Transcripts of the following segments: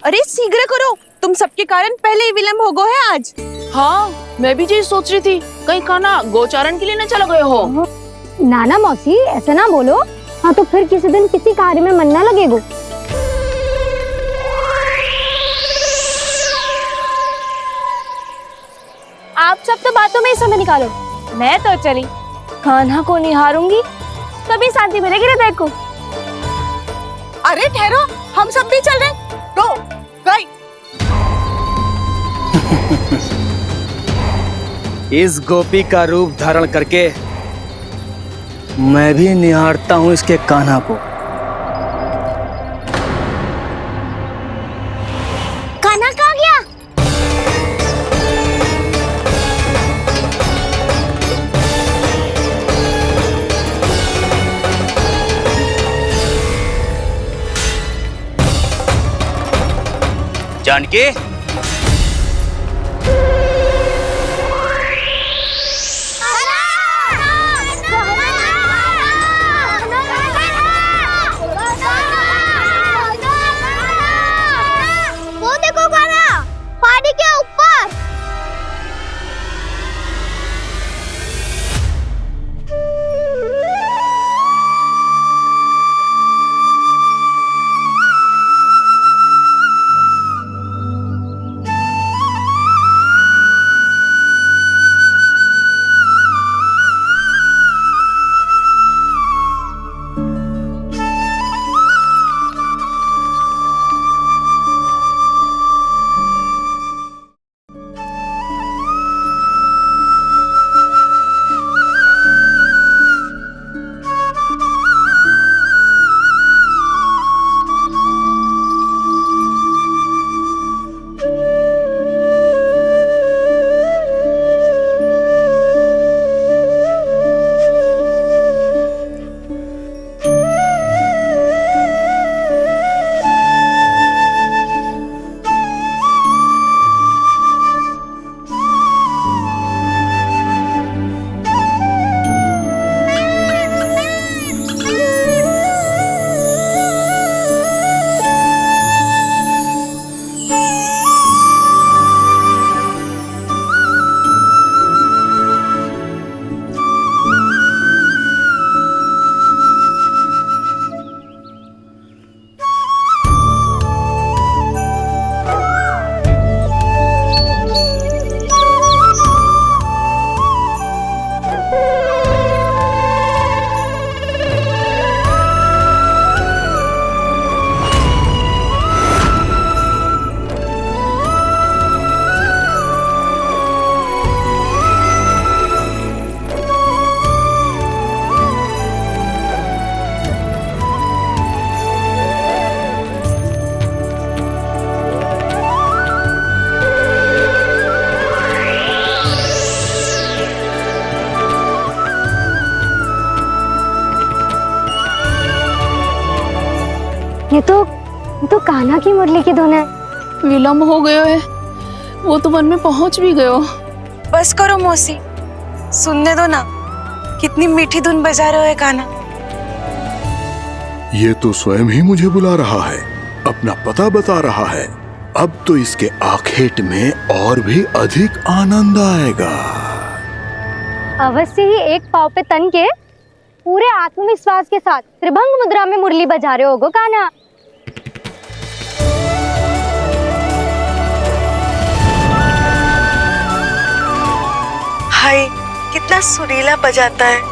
अरे शीघ्र करो, तुम सबके कारण पहले ही विलम्ब हो गए है आज। हाँ, मैं भी यही सोच रही थी, कहीं कान्हा गोचारण के लिए न चला गए हो। नाना मौसी ऐसे ना बोलो। हाँ तो फिर किसी दिन किसी कार्य में मन ना लगेगा। आप सब तो बातों में ही समय निकालो। मैं तो चली कान्हा को निहारूंगी, तभी शांति मिलेगी हृदय को। अरे ठहरो, हम सब भी चल रहे। रो गई। इस गोपी का रूप धारण करके मैं भी निहारता हूँ इसके कान्हा को। कान्हा कहाँ गया? जानकी, वो देखो कान्हा पहाड़ी के ऊपर। ये तो कान्हा की मुरली की धुन है। विलम्ब हो गया है, वो तो वन में पहुंच भी गयो। बस करो मौसी, सुनने दो ना, कितनी मीठी धुन बजा रहे हो कान्हा। ये तो स्वयं ही मुझे बुला रहा है, अपना पता बता रहा है। अब तो इसके आखेट में और भी अधिक आनंद आएगा। अवश्य ही एक पाव पे तन के पूरे आत्मविश्वास के साथ त्रिभंग मुद्रा में मुरली बजा रहे होगो कान्हा। हाय, कितना सुरीला बजाता है।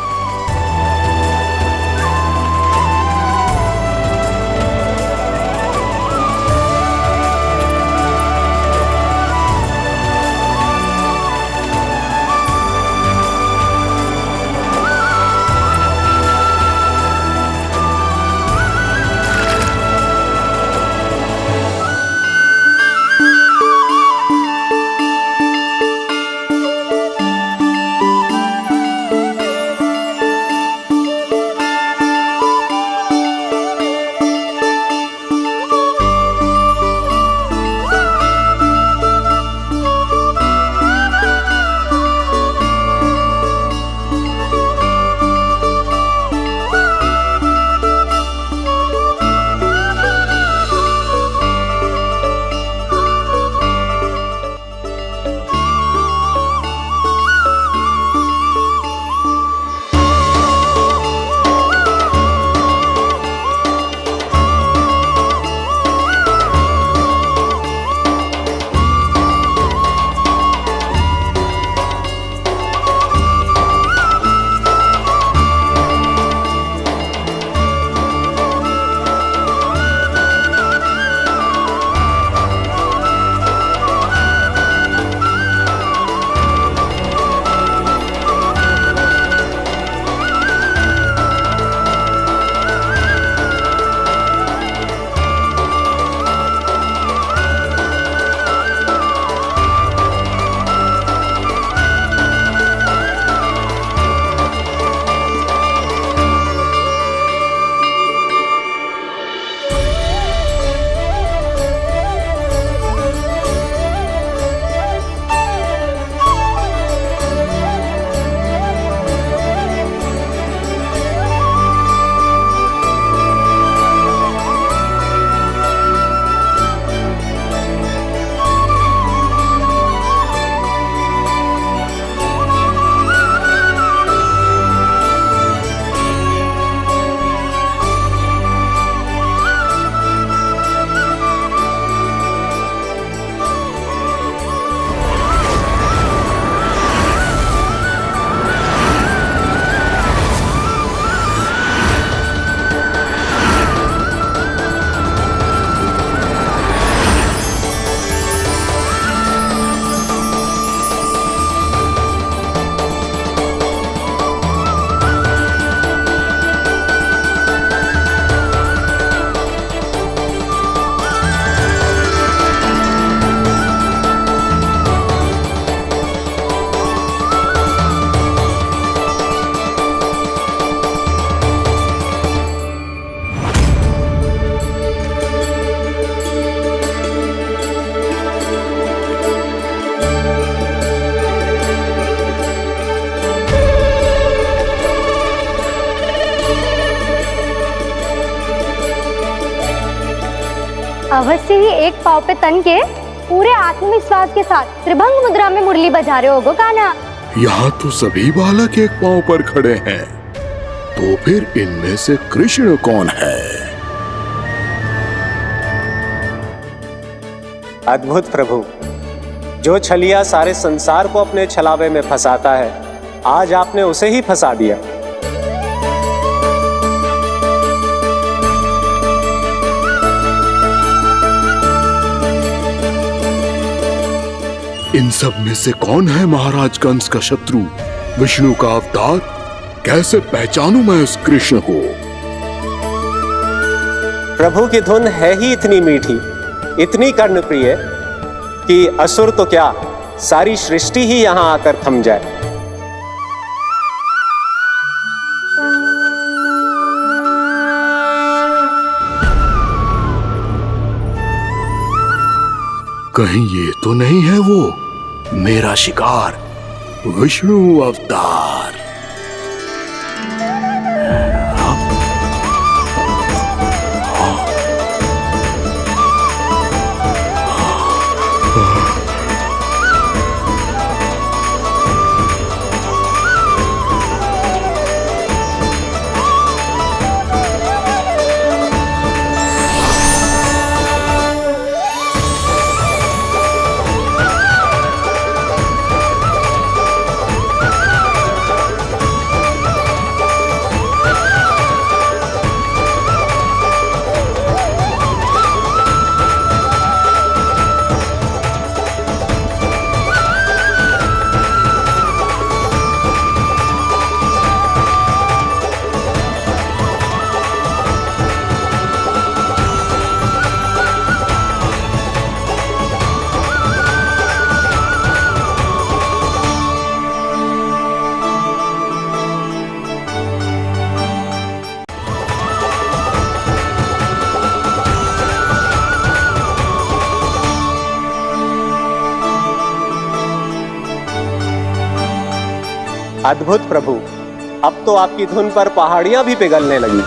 अवश्य ही एक पाव पे तन के पूरे आत्मविश्वास के साथ त्रिभंग मुद्रा में मुरली बजा रहे होगो कान्हा। यहाँ तो सभी बालक एक पांव पर खड़े हैं, तो फिर इनमें से कृष्ण कौन है? अद्भुत प्रभु, जो छलिया सारे संसार को अपने छलावे में फंसाता है, आज आपने उसे ही फंसा दिया। इन सब में से कौन है महाराज कंस का शत्रु, विष्णु का अवतार? कैसे पहचानूं मैं उस कृष्ण को? प्रभु की धुन है ही इतनी मीठी, इतनी कर्णप्रिय कि असुर तो क्या, सारी सृष्टि ही यहां आकर थम जाए। कहीं ये तो नहीं है वो मेरा शिकार, विष्णु अवतार? अद्भुत प्रभु, अब तो आपकी धुन पर पहाड़ियां भी पिघलने लगी।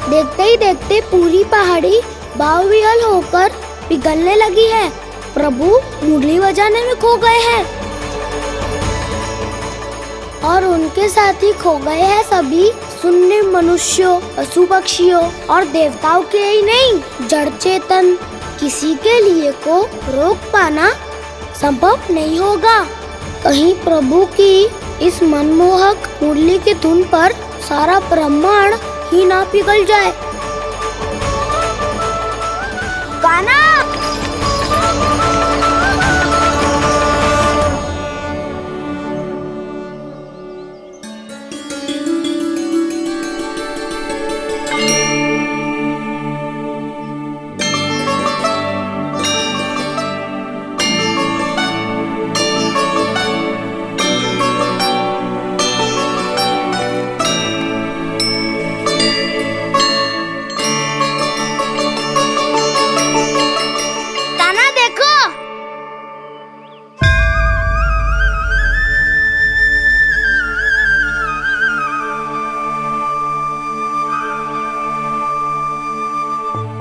देखते ही देखते पूरी पहाड़ी बावविहल होकर पिघलने लगी है। प्रभु मुरली बजाने में खो गए हैं और उनके साथ ही खो गए हैं सभी सुनने मनुष्यों, पशु पक्षियों और देवताओं के ही नहीं, जड़ चेतन किसी के लिए को रोक पाना संभव नहीं होगा। कहीं प्रभु की इस मनमोहक मुरली की धुन पर सारा ब्रह्मांड ही ना पिघल जाए। गाना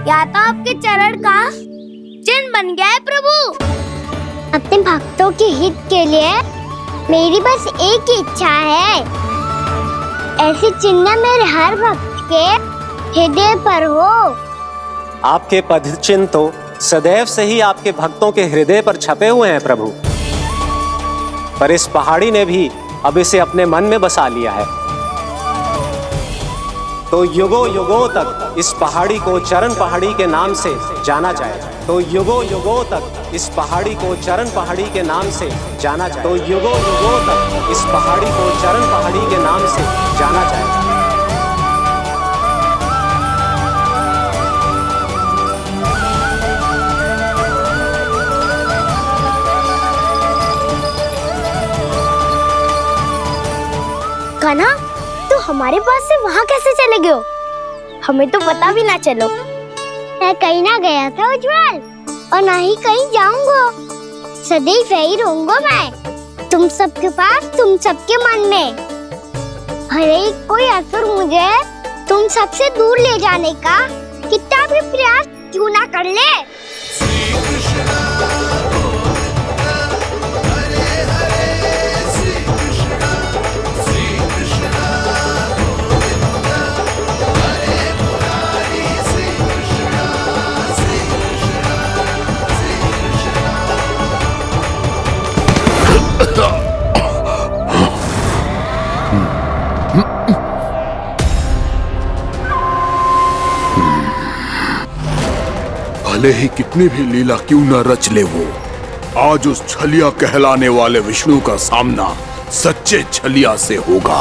या तो आपके चरण का चिन्ह बन गया है प्रभु। अपने भक्तों के हित के लिए मेरी बस एक ही इच्छा है, ऐसी चिन्ह मेरे हर भक्त के हृदय पर हो। आपके पद चिन्ह तो सदैव से ही आपके भक्तों के हृदय पर छपे हुए हैं प्रभु, पर इस पहाड़ी ने भी अब इसे अपने मन में बसा लिया है। तो युगों युगों तक इस पहाड़ी को चरण पहाड़ी के नाम से जाना जाएगा। तो युगों युगों तक इस पहाड़ी को चरण पहाड़ी के नाम से जाना जाए। तो युगों युगों तक इस पहाड़ी को चरण पहाड़ी के नाम से जाना जाएगा। कान्हा, तू हमारे पास से वहाँ कैसे चले गए हो? हमें तो पता भी ना चलो। मैं कहीं ना गया था उज्जवल, और ना ही कहीं जाऊंगा। सदैव यही रहूंगा मैं, तुम सबके पास, तुम सबके मन में। हर एक कोई असुर मुझे तुम सबसे दूर ले जाने का कितना भी प्रयास क्यों ना कर ले। भले ही कितनी भी लीला क्यों न रच ले वो, आज उस छलिया कहलाने वाले विष्णु का सामना सच्चे छलिया से होगा।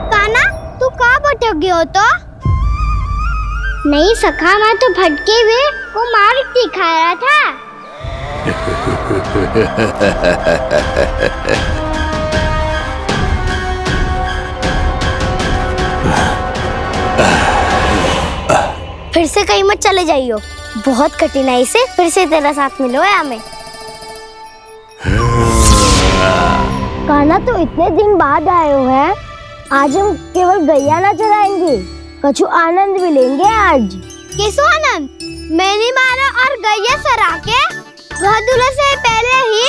कान्हा, तू कहाँ भटक गया हो? तो नहीं सखा, मैं तो भटके हुए को मार दिखा रहा था। फिर से कहीं मत चले जाइयो, बहुत कठिनाई से फिर से तेरा साथ मिलो है हमें। कान्हा, तो इतने दिन बाद आए हो हैं, आज हम केवल गैया ना चराएंगे, कछु आनंद भी लेंगे आज। किसो आनंद? मैंने मारा और गैया सरा के वह दूल्हे से पहले ही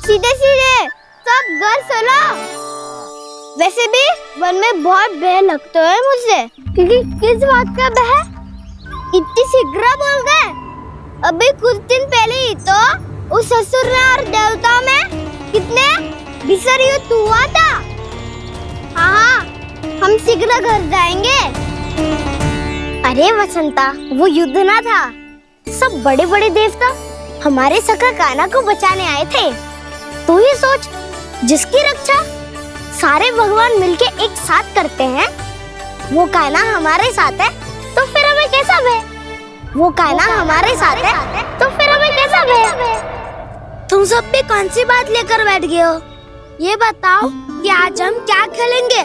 सीधे सीधे सब घर सोलो। वैसे भी वन में बहुत भय लगता है मुझे, क्योंकि किस बात का भय? इतनी शीघ्र बोल गए। अभी कुछ दिन पहले ही तो उस असुर और देवताओं में कितने भीषण युद्ध हुआ था। हाँ, हम शीघ्र घर जाएंगे। अरे वसंता, वो युद्ध ना था, सब बड़े बड़े देवता हमारे सखा कान्हा को बचाने आए थे। तू ही सोच, जिसकी रक्षा सारे भगवान मिलके एक साथ करते हैं, वो कान्हा हमारे साथ है, तो फिर हमें कैसा भय? वो कान्हा हमारे साथ है, तो फिर हमें कैसा भय? तुम सब भी कौन सी बात लेकर बैठ गए हो? ये बताओ कि आज हम क्या खेलेंगे?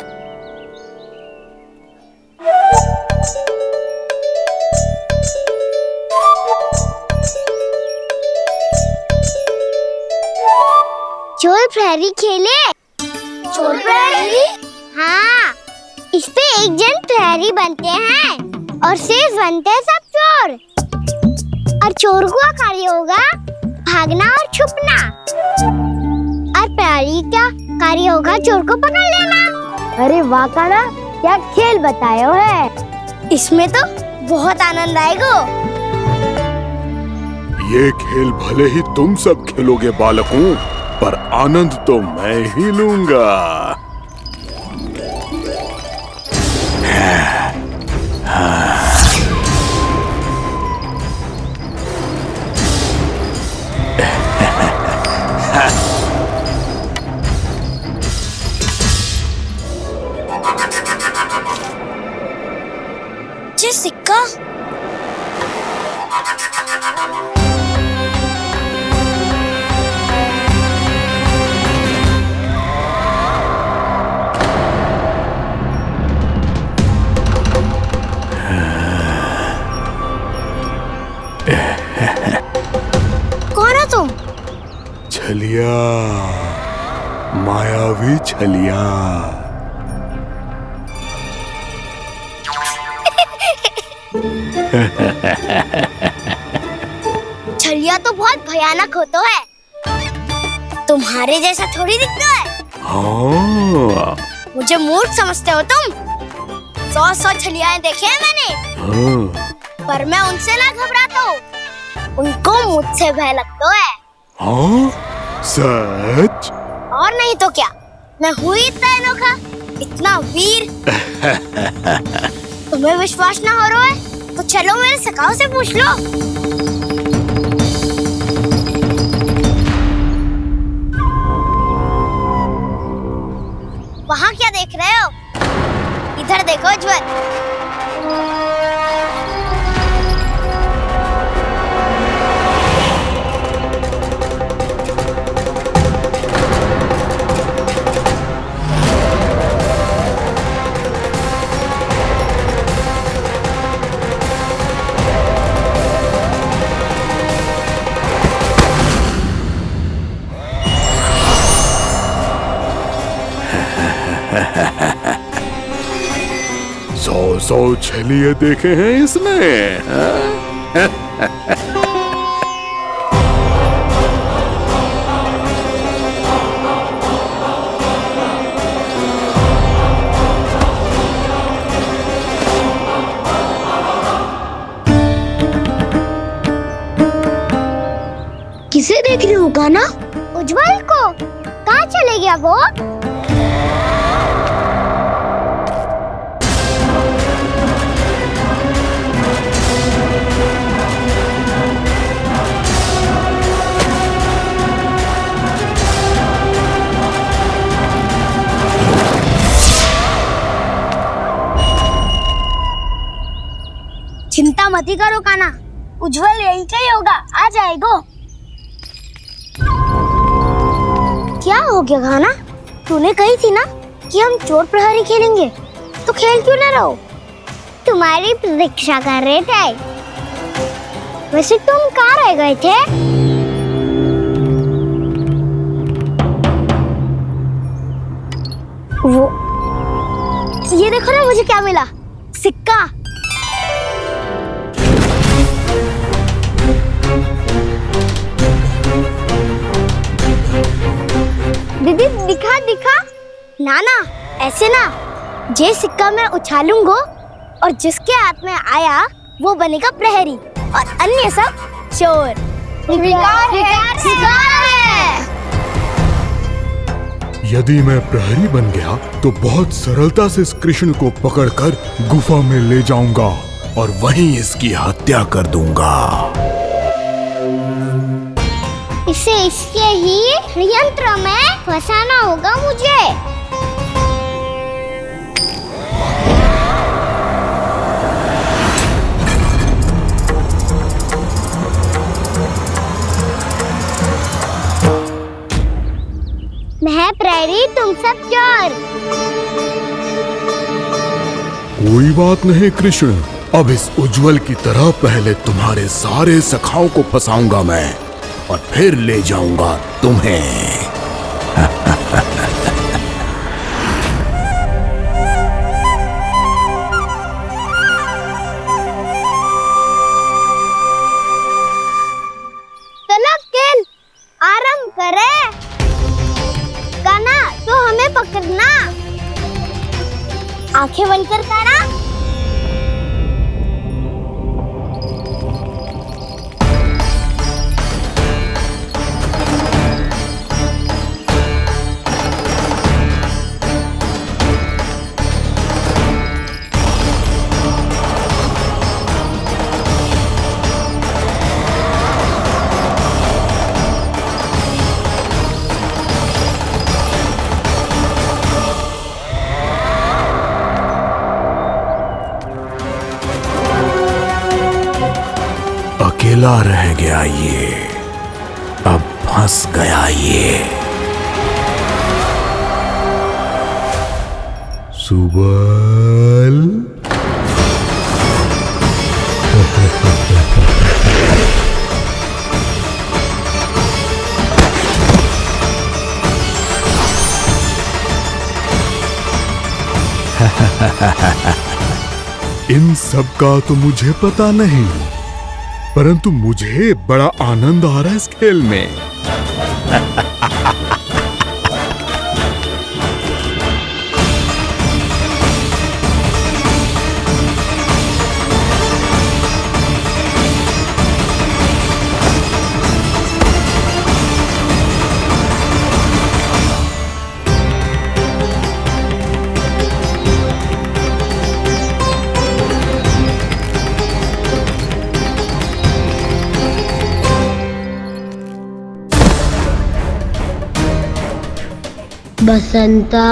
चोर प्रहरी खेले? चोर प्रहरी? हाँ, इस पे एक जन प्रहरी बनते हैं और शेष बनते हैं सब चोर। और चोर का कार्य होगा भागना और छुपना, और प्रहरी का कार्य होगा चोर को पकड़ लेना। अरे वाह कान्हा, क्या खेल बताया है। इसमें तो बहुत आनंद आएगा। ये खेल भले ही तुम सब खेलोगे बालकों, पर आनंद तो मैं ही लूंगा। ये सिक्का कौन हो तुम? छलिया, मायावी छलिया। छलिया तो बहुत भयानक होता है, तुम्हारे जैसा थोड़ी दिखता है। हाँ। मुझे मूर्ख समझते हो तुम? 100 छलियाएं देखे हैं मैंने। हाँ। पर मैं उनसे ना घबराता हूँ, उनको मुझसे भय लगता है। हाँ? सच? और नहीं तो क्या, मैं हूँ इतना अनोखा। इतना वीर। तुम्हें विश्वास ना हो रहा है तो चलो मेरे सखाओं से पूछ लो। वहाँ क्या देख रहे हो? इधर देखो उज्जवल। सौ छलिए देखे हैं इसने, हाँ? किसे देख रही हो गाना? उज्जवल को। कहाँ चले गया वो? चिंता मत ही करो काना, उज्जवल यही का ही होगा, आ जाएगा। क्या हो गया गाना? तूने कही थी ना कि हम चोर प्रहरी खेलेंगे, तो खेल क्यों ना रहो? तुम्हारी प्रतीक्षा कर रहे थे। वैसे तुम कहाँ रह गए थे? वो ये देखो ना, मुझे क्या मिला? सिक्का। दीदी दिखा दिखा। ना ना, ऐसे ना। जे सिक्का मैं उछालूंगा और जिसके हाथ में आया वो बनेगा प्रहरी और अन्य सब चोर। स्वीकार है। यदि मैं प्रहरी बन गया तो बहुत सरलता से इस कृष्ण को पकड़कर गुफा में ले जाऊंगा और वहीं इसकी हत्या कर दूंगा। इसे इसके ही यंत्र में फंसाना होगा मुझे। मैं प्रहरी, तुम सब चोर। कोई बात नहीं कृष्ण, अब इस उज्जवल की तरह पहले तुम्हारे सारे सखाओं को फंसाऊंगा मैं और फिर ले जाऊंगा तुम्हें। चलो खेल आरंभ करें। काना तो हमें पकड़ना। आंखें बंद कर काना। अकेला रह गया ये, अब फंस गया ये। सुबल। इन सब का तो मुझे पता नहीं, परंतु मुझे बड़ा आनंद आ रहा है इस खेल में। बसंता,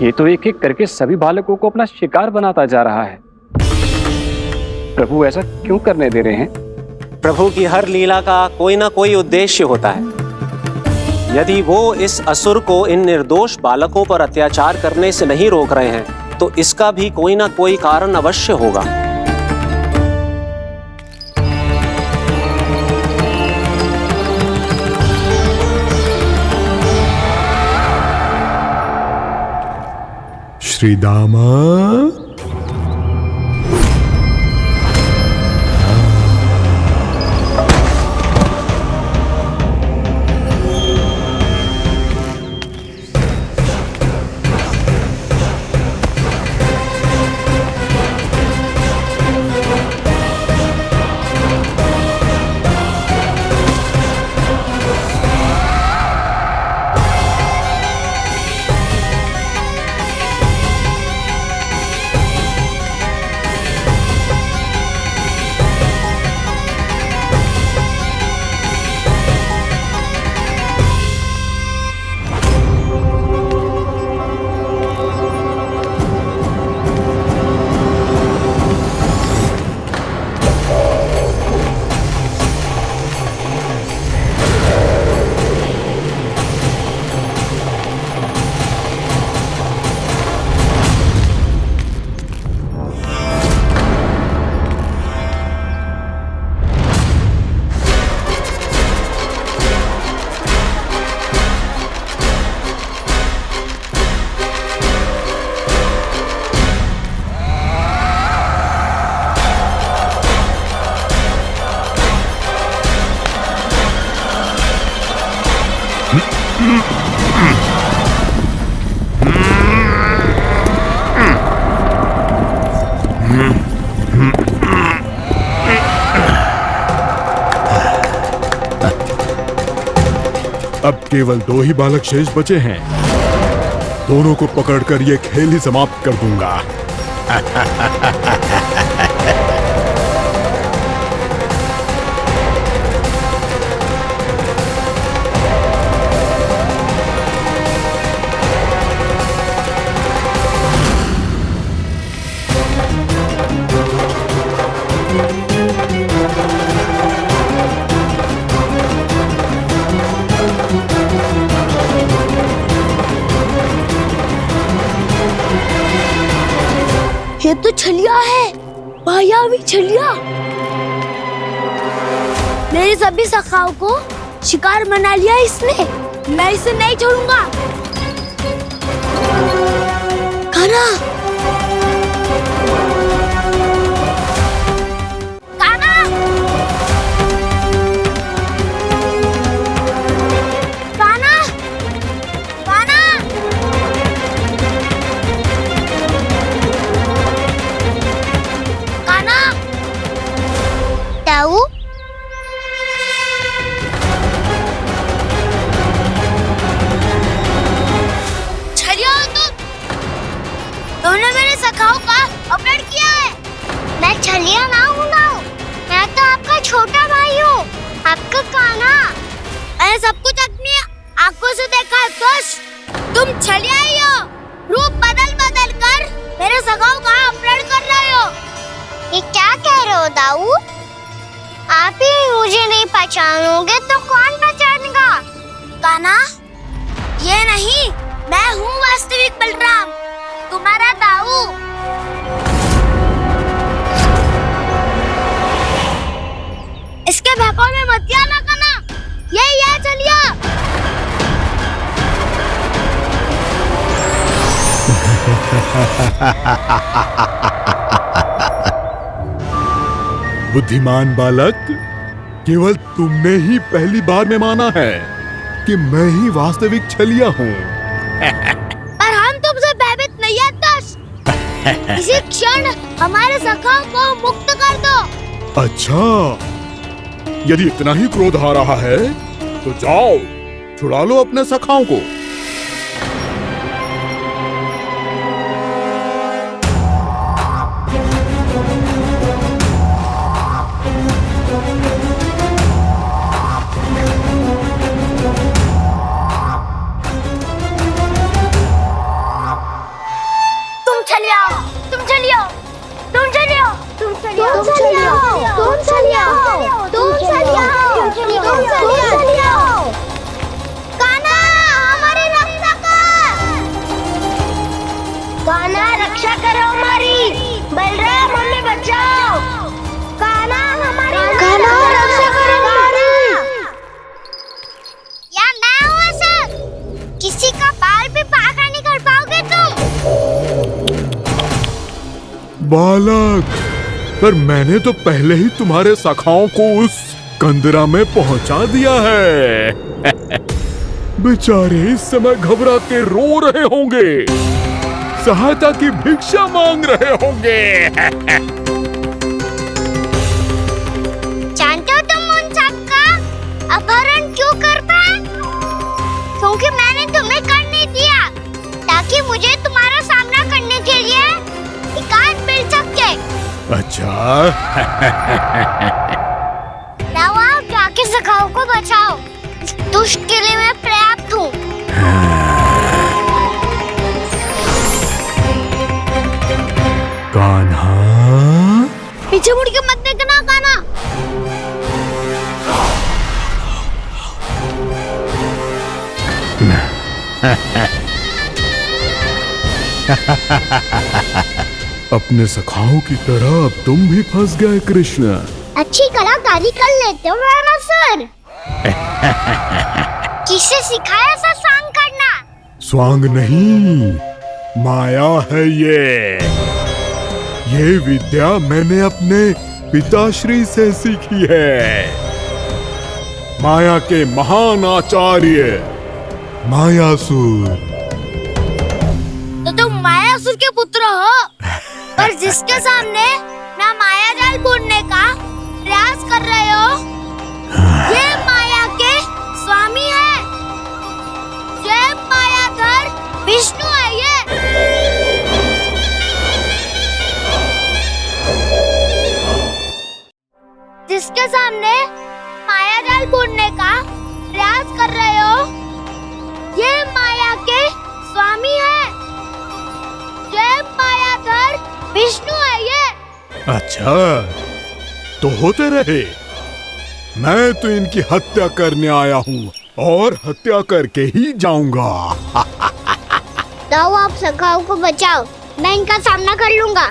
ये तो एक एक करके सभी बालकों को अपना शिकार बनाता जा रहा है। प्रभु ऐसा क्यों करने दे रहे हैं? प्रभु की हर लीला का कोई ना कोई उद्देश्य होता है। यदि वो इस असुर को इन निर्दोष बालकों पर अत्याचार करने से नहीं रोक रहे हैं तो इसका भी कोई ना कोई कारण अवश्य होगा। श्री दामा, अब केवल 2 ही बालक शेष बचे हैं। दोनों को पकड़कर ये खेल ही समाप्त कर दूंगा। ये तो छलिया है, मायावी छलिया। मेरे सभी सखाओं को शिकार बना लिया इसने। मैं इसे नहीं छोड़ूंगा। कान्हा, कान्हा, कान्हा, कान्हा। ताऊ, छलिया तुमने मेरे सखाओं का अपहरण किया है। मैं छलिया ना हूँ मैं तो आपका छोटा भाई हूँ, आपका कान्हा। मैंने सब कुछ अपनी आंखों से देखा है। तुम छलिया ही हो। रूप बदल बदल कर मेरे सखाओं का अपहरण कर रहे हो। ये क्या कह रहे हो दाऊ? आप ही मुझे नहीं पहचानोगे तो कौन पहचानेगा? कान्हा, ये नहीं, मैं हूँ वास्तविक बलराम, तुम्हारा दाऊ। इसके बहकावे में मत आना कान्हा, ये चलिए। बुद्धिमान बालक, केवल तुमने ही पहली बार में माना है। कि मैं ही वास्तविक छलिया हूँ। पर हम तुमसे भयभीत नहीं है दस। इसी क्षण हमारे सखाओं को मुक्त कर दो। अच्छा, यदि इतना ही क्रोध आ रहा है तो जाओ छुड़ा लो अपने सखाओं को। तुम चलिए आओ, तुम चलिए आओ, तुम चलिए आओ, तुम चलिए आओ, तुम चलिए आओ, तुम चलिए आओ, तुम चलिए आओ, तुम चलिए आओ। कान्हा, हमारी रक्षा कर। कान्हा, रक्षा करो हमारी। बलराम, हमें बचाओ। कान्हा, हमारी रक्षा करो हमारी। या मैं हूँ असुर। किसी का बाल भी बांका नहीं कर पाओगे तुम। बालक, पर मैंने तो पहले ही तुम्हारे सखाओं को उस कंदरा में पहुंचा दिया है। बेचारे इस समय घबरा के रो रहे होंगे, सहायता की भिक्षा मांग रहे होंगे। जानते हो तुम उन सबका अपहरण क्यों कर पाए? क्योंकि मैंने तुम्हें कर नहीं दिया, ताकि मुझे तुम्हारा सामना करने के लिए एकांत मिल सके। अच्छा। जाओ, आप जाके सखाओं को बचाओ। इस दुष्ट के लिए मैं पर्याप्त हूँ। कान्हा, पीछे मुड़ के मत देखना कान्हा। अपने सखाओं की तरह अब तुम भी फंस गए कृष्ण। अच्छी कलाकारी कर लेते हो मेरा सर। किसे सिखाया ऐसा स्वांग करना? स्वांग नहीं, माया है ये विद्या मैंने अपने पिताश्री से सीखी है। माया के महान आचार्य मायासुर। तो तुम मायासुर के पुत्र हो, पर जिसके सामने ना माया जाल बुनने का प्रयास कर रहे हो, ये माया के स्वामी है। ये मायाधर विष्णु है। ये जिसके सामने माया जाल बुनने का प्रयास कर रहे हो, ये माया के स्वामी है। ये मायाधर विष्णु है। ये अच्छा, तो होते रहे। मैं तो इनकी हत्या करने आया हूँ और हत्या करके ही जाऊंगा। जाओ, आप सखाओं को बचाओ, मैं इनका सामना कर लूंगा।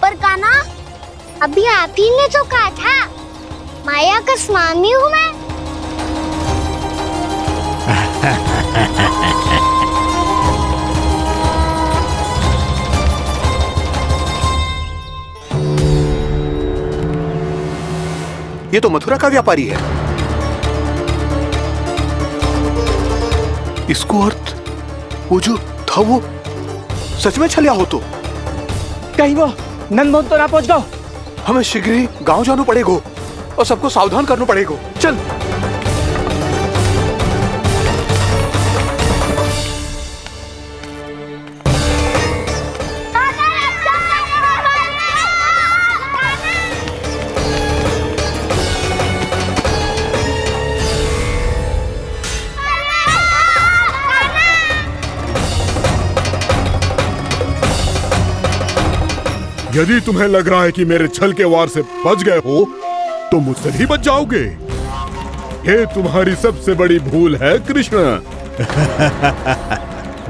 पर कान्हा, अभी आप ही ने तो कहा था माया का स्वामी हूँ मैं। ये तो मथुरा का व्यापारी है। इसको अर्थ वो जो था वो सच में छलिया हो तो कहीं वो नंदन तो ना पहुंच गओ। हमें शीघ्र ही गांव जाना पड़ेगा और सबको सावधान करना पड़ेगा। चल। यदि तुम्हें लग रहा है कि मेरे छल के वार से बच गए हो तो मुझसे भी बच जाओगे। ये तुम्हारी सबसे बड़ी भूल है कृष्ण।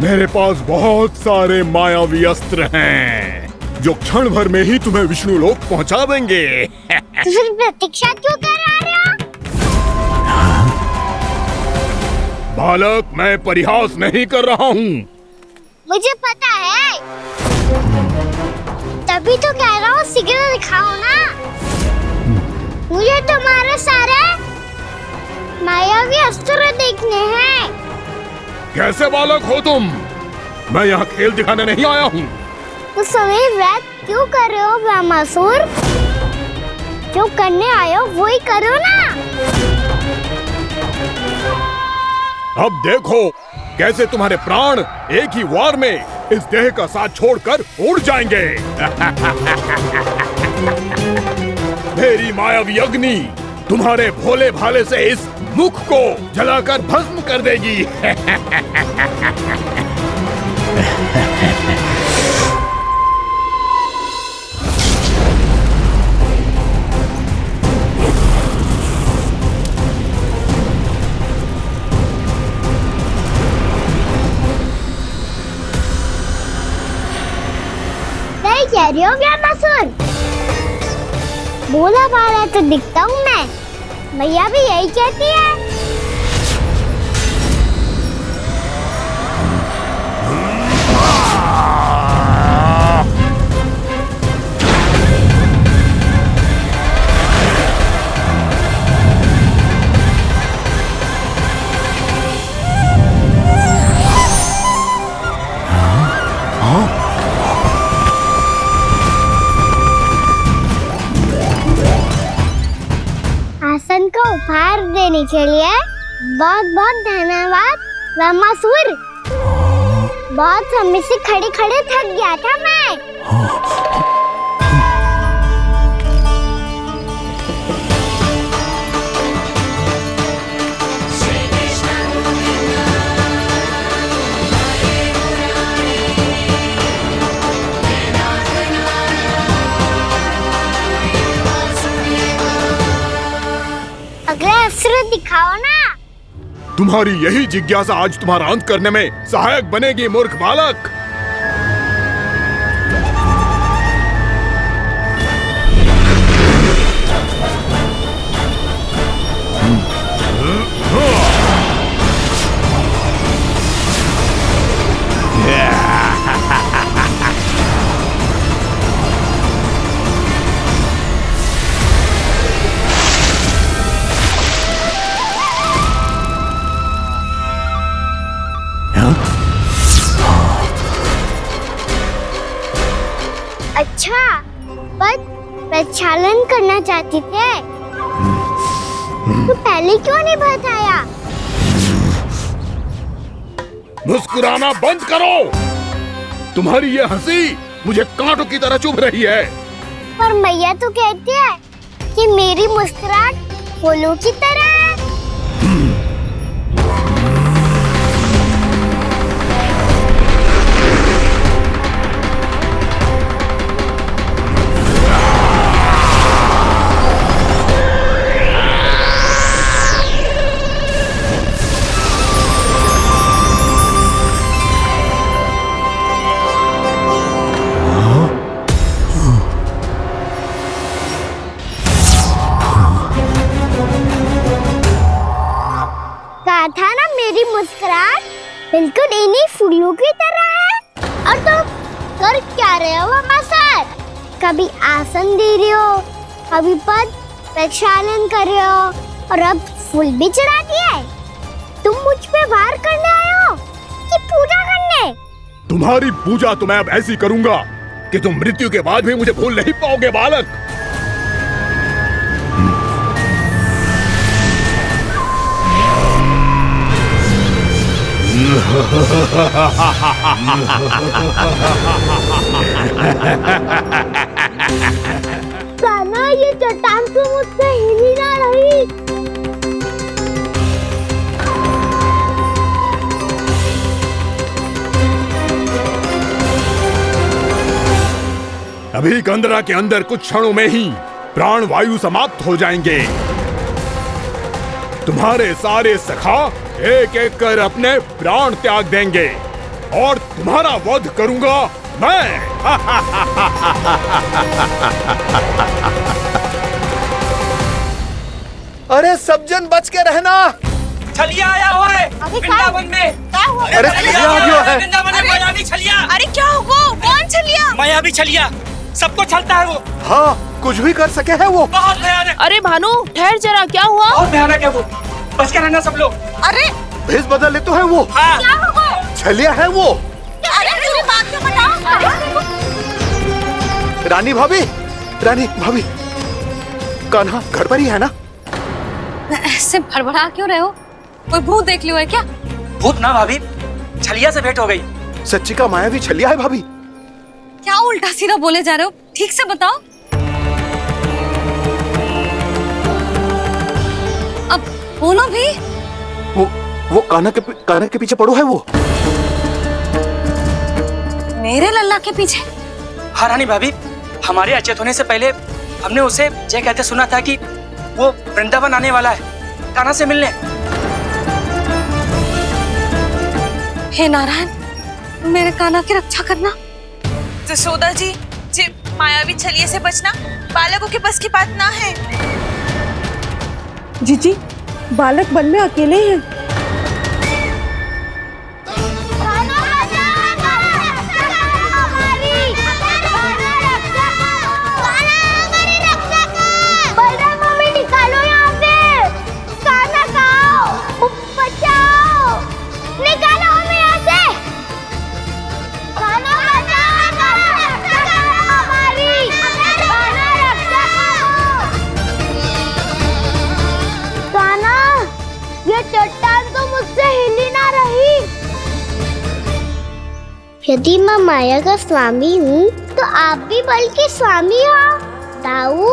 मेरे पास बहुत सारे मायावी अस्त्र हैं जो क्षण भर में ही तुम्हें विष्णु लोक पहुंचा देंगे। तो फिर प्रतीक्षा क्यों कर रहे हो? बालक, मैं परिहास नहीं कर रहा हूँ। मुझे पता है, तभी तो कह रहा हूँ शीघ्र दिखाओ ना। मुझे तुम्हारे सारे मायावी अस्त्र देखने हैं। कैसे बालक हो तुम? मैं यहाँ खेल दिखाने नहीं आया हूँ। तो समय व्रत क्यों कर रहे हो ब्रह्मासुर? जो करने आए हो वही करो ना। अब देखो कैसे तुम्हारे प्राण एक ही वार में इस देह का साथ छोड़कर उड़ जाएंगे। मेरी मायावी अग्नि तुम्हारे भोले भाले से इस मुख को जलाकर भस्म कर देगी। नहीं कह रही हो ब्रह्मासुर? भोला भाला तो दिखता हूँ मैं। मैया भी यही कहती है। आसन को उपहार देने के लिए बहुत बहुत धन्यवाद ब्रह्मासुर। बहुत समय से खड़े खड़े थक गया था मैं। अगला अस्त्र दिखाओ ना। तुम्हारी यही जिज्ञासा आज तुम्हारा अंत करने में सहायक बनेगी मूर्ख बालक। अच्छा, पर प्रक्षालन करना चाहती थे तो पहले क्यों नहीं बताया? मुस्कुराना बंद करो। तुम्हारी ये हंसी मुझे कांटों की तरह चुभ रही है। पर मैया तो कहती है कि मेरी मुस्कुराहट फूलों की तरह है। कहा था ना मेरी मुस्कुराहट बिल्कुल इन्हीं फूलों की तरह है। और तुम कर क्या रहे हो ब्रह्मासुर? कभी आसन दे रहे हो, कभी पद प्रक्षालन कर रहे हो और अब फूल भी चढ़ा दिए। तुम मुझ पे वार करने आए हो कि पूजा करने? तुम्हारी पूजा तो मैं अब ऐसी करूंगा कि तुम मृत्यु के बाद भी मुझे भूल नहीं पाओगे बालक। कान्हा, ये चट्टान तो मुझसे हिल ही ना रही। अभी कंदरा के अंदर कुछ क्षणों में ही प्राण वायु समाप्त हो जाएंगे। तुम्हारे सारे सखा एक एक कर अपने प्राण त्याग देंगे और तुम्हारा वध करूंगा मैं। अरे सब जन बच के रहना। छलिया आया हुआ है वृंदावन में। अरे छलिया आ गया है। वृंदावन में मायावी छलिया। अरे क्या हुआ? कौन छलिया? मायावी छलिया सबको छलता है वो। हाँ, कुछ भी कर सके है वो। बहुत भयानक। अरे भानु ठहर जरा, क्या हुआ? बहुत भयानक है वो। बच के रहना सब लोग। अरे भेष बदल ले तो है वो। हाँ। क्या हुआ? छलिया है वो। रानी भाभी, रानी भाभी, कान्हा घर पर ही है ना? ऐसे भड़बड़ा क्यों रहे हो? कोई भूत देख लियो है क्या? भूत ना भाभी, छलिया से भेंट हो गई। सच्ची का माया भी छलिया है भाभी। क्या उल्टा सीधा बोले जा रहे हो? ठीक से बताओ। अब बोलो भी। वो कान्हा के पीछे पड़ो है वो। मेरे लल्ला के पीछे? हाँ रानी भाभी, हमारे अचेत होने से पहले हमने उसे ये कहते सुना था कि वो वृंदावन आने वाला है कान्हा से मिलने। हे नारायण, मेरे कान्हा की रक्षा करना। जसोदा जी, मायावी छलिए से बचना बालकों के बस की बात ना है। जीजी, बालक वन में अकेले हैं। चट्टान तो मुझसे हिली ना रही। यदि मैं माया का स्वामी हूँ तो आप भी बल के स्वामी हो। ताऊ,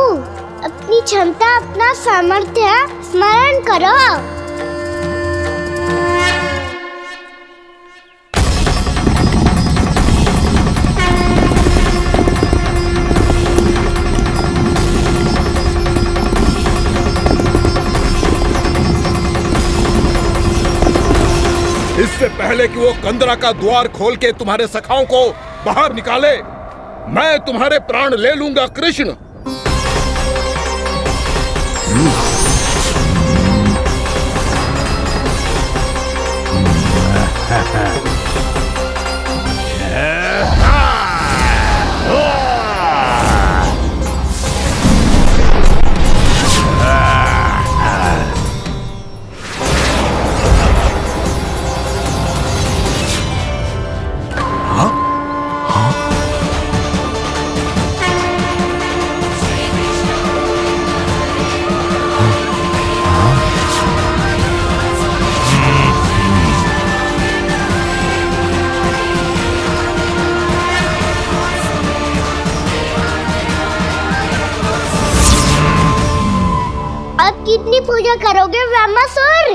अपनी क्षमता, अपना सामर्थ्य स्मरण करो। इससे पहले कि वो कंदरा का द्वार खोल के तुम्हारे सखाओं को बाहर निकाले, मैं तुम्हारे प्राण ले लूंगा कृष्ण। कितनी पूजा करोगे ब्रह्मासुर?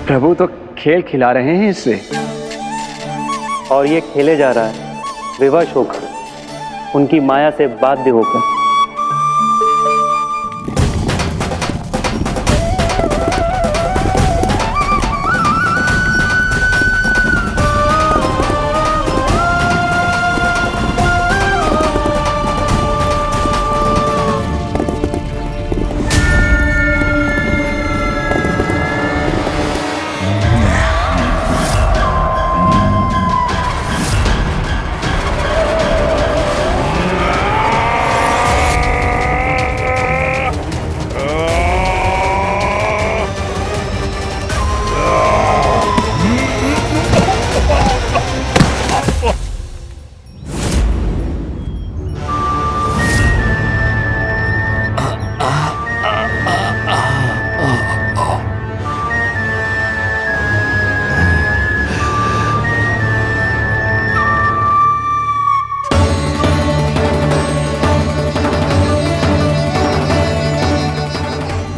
प्रभु तो खेल खिला रहे हैं इससे, और ये खेले जा रहा है विवश होकर, उनकी माया से बाध्य होकर।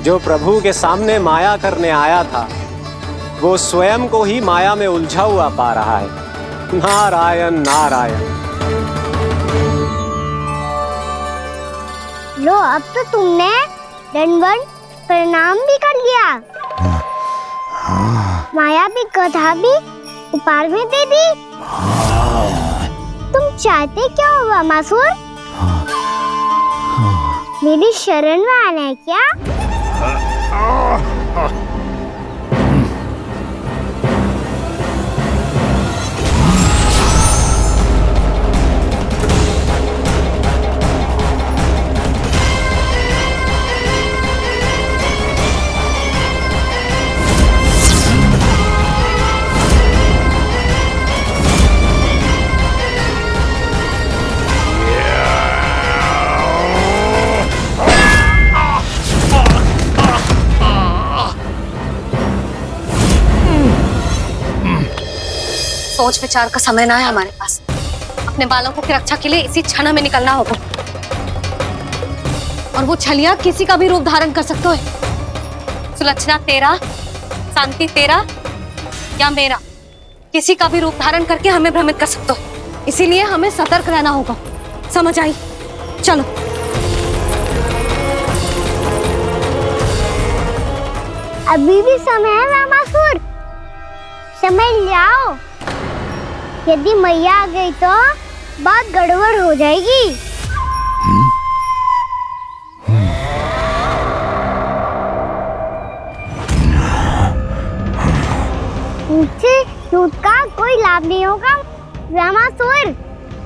जो प्रभु के सामने माया करने आया था, वो स्वयं को ही माया में उलझा हुआ पा रहा है। नारायण नारायण। लो, अब तो तुमने दंडवत प्रणाम भी कर लिया। माया भी गधा भी उपहार में दे दी। तुम चाहते क्या हो ब्रह्मासुर? मेरी शरण में आना है क्या? सोच विचार का समय ना है हमारे पास। अपने बालकों की रक्षा के लिए इसी क्षण हमें निकलना होगा। और वो छलिया किसी का भी रूप धारण कर सकते है। सुलक्षणा तेरा, शांति तेरा या मेरा, किसी का भी रूप धारण करके हमें भ्रमित कर सकते हो। इसीलिए हमें सतर्क रहना होगा। समझ आई? चलो। अभी भी समय है रामासुर, समय ले आओ। यदि मैया आ गई तो बात गड़बड़ हो जाएगी। मुझसे झूठ का कोई लाभ नहीं होगा। रामासुर,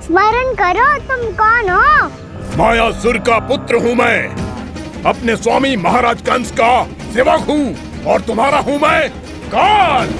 स्मरण करो तुम कौन हो। मायासुर का पुत्र हूँ मैं, अपने स्वामी महाराज कंस का सेवक हूँ, और तुम्हारा हूँ मैं काल।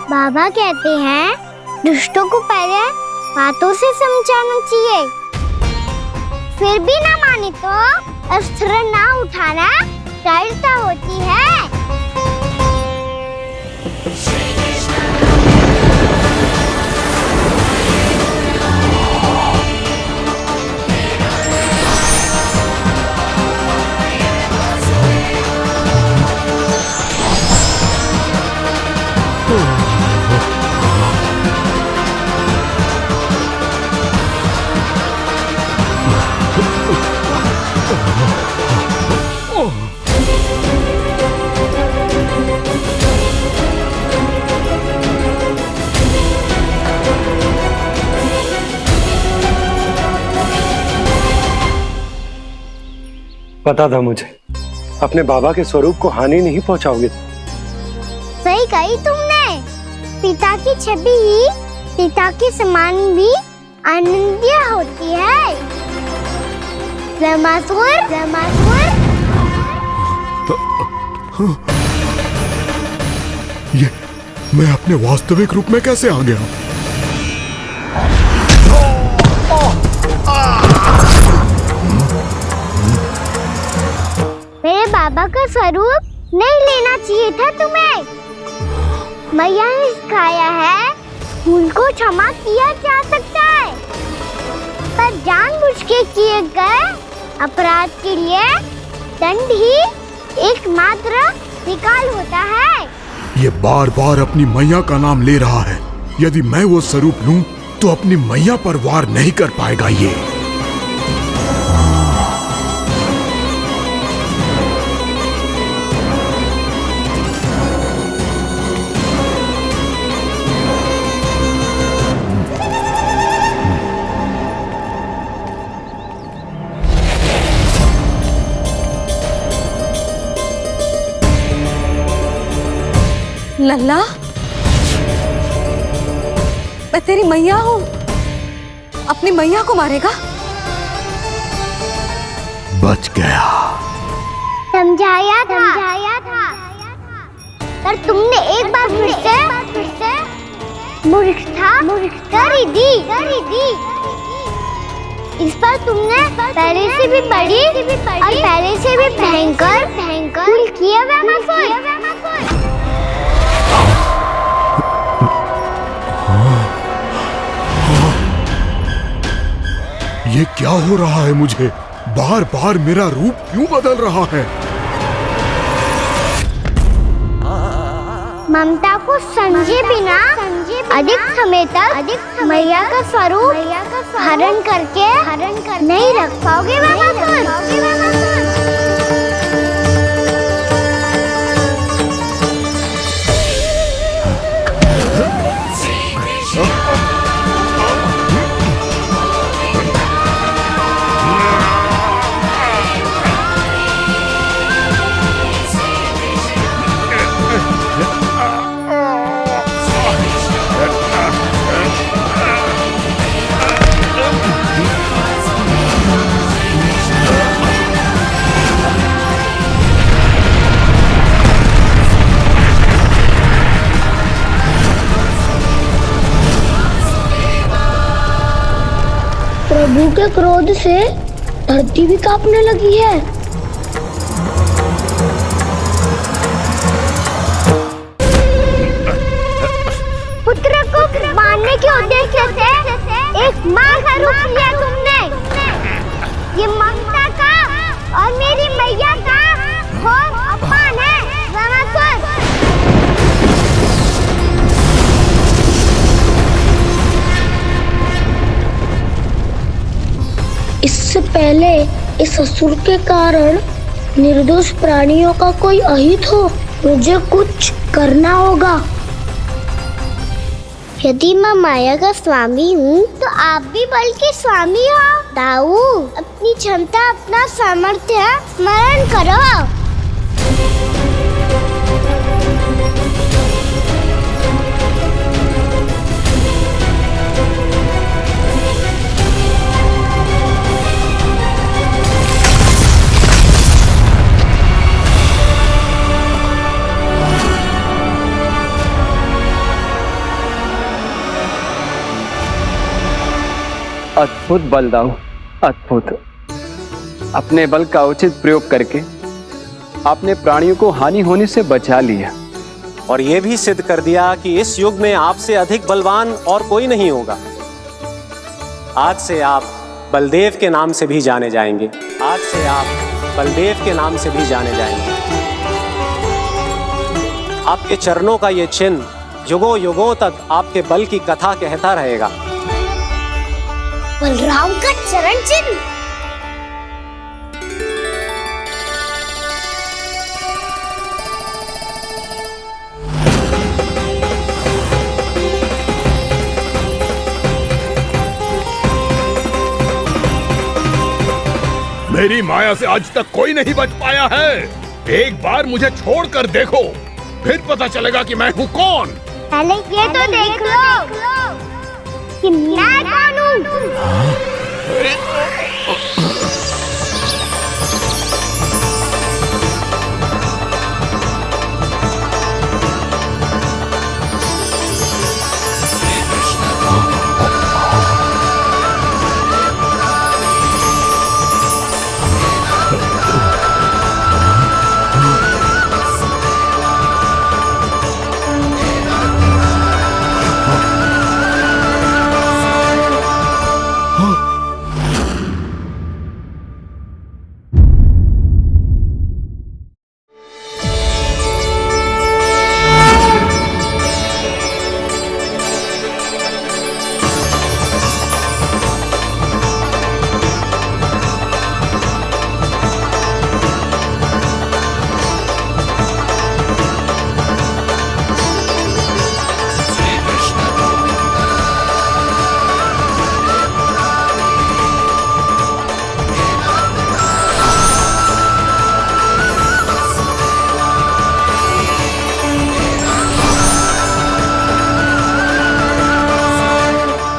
बाबा कहते हैं दुष्टों को पहले बातों से समझाना चाहिए, फिर भी ना माने तो अस्त्र ना उठाना दृढ़ता होती है। पता था मुझे, अपने बाबा के स्वरूप को हानि नहीं पहुंचाओगे। सही कही तुमने। पिता की छवि ही पिता के समान भी आनंदीय होती है। रामासुर, रामासुर। ये मैं अपने वास्तविक रूप में कैसे आ गया? मेरे बाबा का स्वरूप नहीं लेना चाहिए था तुम्हें। मैया ने सिखाया है भूल को क्षमा किया जा सकता है, पर जानबूझ के किए गए अपराध के लिए दंड ही एकमात्र विकल्प होता है। ये बार बार अपनी मैया का नाम ले रहा है। यदि मैं वो स्वरूप लूं तो अपनी मैया पर वार नहीं कर पाएगा ये। लल्ला, मैं तेरी मैया हूँ, अपनी मैया को मारेगा? बच गया। समझाया था, पर तुमने एक बार फिर से मूर्खता कर ही दी। इस पर तुमने पहले से भी बड़ी और पहले से भी भयंकर भूल किया रामासुर। ये क्या हो रहा है मुझे? बार बार मेरा रूप क्यों बदल रहा है? ममता को समझे बिना अधिक समय तक मैया का स्वरूप हरण करके नहीं रख पाओगे रामासुर। प्रभु के क्रोध से धरती भी कांपने लगी है। पुत्र को मारने के उद्देश्य से एक माँ का रूप लिया तुमने। ये ममता का और मेरी मैया का घोर अपमान है रावणासुर। इससे पहले इस असुर के कारण निर्दोष प्राणियों का कोई अहित हो, मुझे कुछ करना होगा। यदि मैं माया का स्वामी हूँ तो आप भी बल के स्वामी हो। दाऊ, अपनी क्षमता, अपना सामर्थ्य स्मरण करो। अद्भुत बल दाऊ, अद्भुत। अपने बल का उचित प्रयोग करके आपने प्राणियों को हानि होने से बचा लिया और यह भी सिद्ध कर दिया कि इस युग में आपसे अधिक बलवान और कोई नहीं होगा। आज से आप बलदेव के नाम से भी जाने जाएंगे। आज से आप बलदेव के नाम से भी जाने जाएंगे। आपके चरणों का ये चिन्ह युगों युगों तक आपके बल की कथा कहता रहेगा। बलराम का चरण चिन्ह। मेरी माया से आज तक कोई नहीं बच पाया है। एक बार मुझे छोड़कर देखो, फिर पता चलेगा कि मैं हूँ कौन। पहले ये तो देख लो कि मैं कौन हूँ।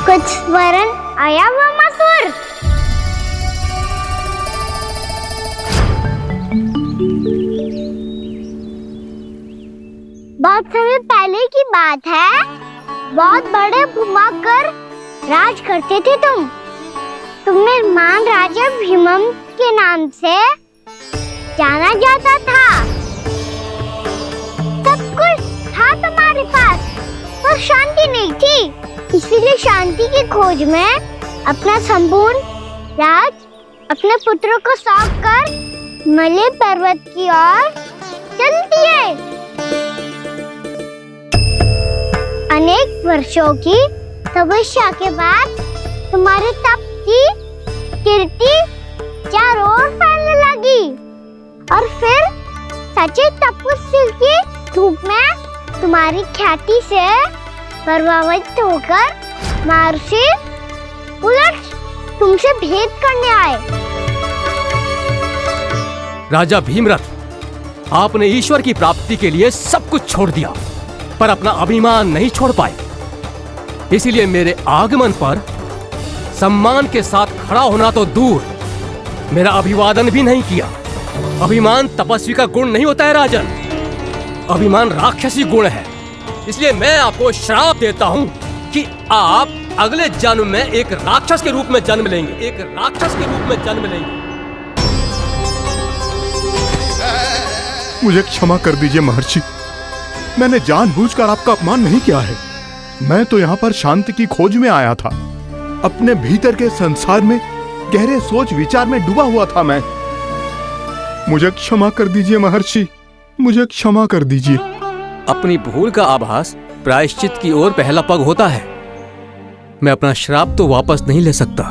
कुछ वरन आया वामासुर। बहुत समय पहले की बात है। बहुत बड़े भूमाकर राज करते थे तुम। तुम्हें महान राजा भीमम के नाम से जाना जाता था। सब कुछ था तुम्हारे पास, पर शांति नहीं थी। इसीलिए शांति की खोज में अपना संपूर्ण राज अपने पुत्रों को सौंप कर मलय पर्वत की ओर चल दिए। अनेक वर्षों की तपस्या के बाद तुम्हारे तप की कीर्ति चारों ओर फैलने लगी और फिर सच्चे तपस्वी की धूप में तुम्हारी ख्याति से प्रभावित होकर महर्षि उलट तुमसे भेंट करने आए। राजा भीमरथ, आपने ईश्वर की प्राप्ति के लिए सब कुछ छोड़ दिया, पर अपना अभिमान नहीं छोड़ पाए। इसीलिए मेरे आगमन पर सम्मान के साथ खड़ा होना तो दूर, मेरा अभिवादन भी नहीं किया। अभिमान तपस्वी का गुण नहीं होता है राजन, अभिमान राक्षसी गुण है। इसलिए मैं आपको श्राप देता हूं कि आप अगले जन्म में एक राक्षस के रूप में जन्म लेंगे, एक राक्षस के रूप में जन्म लेंगे। मुझे क्षमा कर दीजिए महर्षि, मैंने जानबूझकर आपका अपमान नहीं किया है। मैं तो यहाँ पर शांति की खोज में आया था। अपने भीतर के संसार में गहरे सोच विचार में डूबा हुआ था मैं। मुझे क्षमा कर दीजिए महर्षि, मुझे क्षमा कर दीजिए। अपनी भूल का आभास प्रायश्चित की ओर पहला पग होता है। मैं अपना श्राप तो वापस नहीं ले सकता,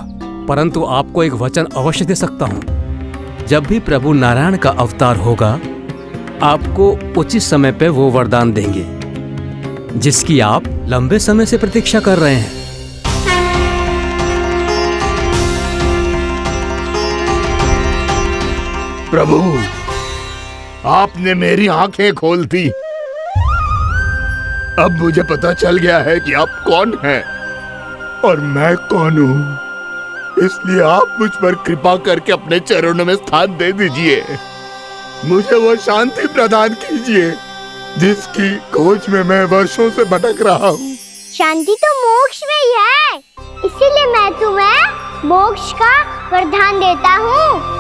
परंतु आपको एक वचन अवश्य दे सकता हूँ। जब भी प्रभु नारायण का अवतार होगा, आपको उचित समय पे वो वरदान देंगे जिसकी आप लंबे समय से प्रतीक्षा कर रहे हैं। प्रभु, आपने मेरी आंखें खोल दी। अब मुझे पता चल गया है कि आप कौन हैं और मैं कौन हूं। इसलिए आप मुझ पर कृपा करके अपने चरणों में स्थान दे दीजिए। मुझे वो शांति प्रदान कीजिए जिसकी खोज में मैं वर्षों से भटक रहा हूँ। शांति तो मोक्ष में ही है, इसीलिए मैं तुम्हें मोक्ष का वरदान देता हूँ।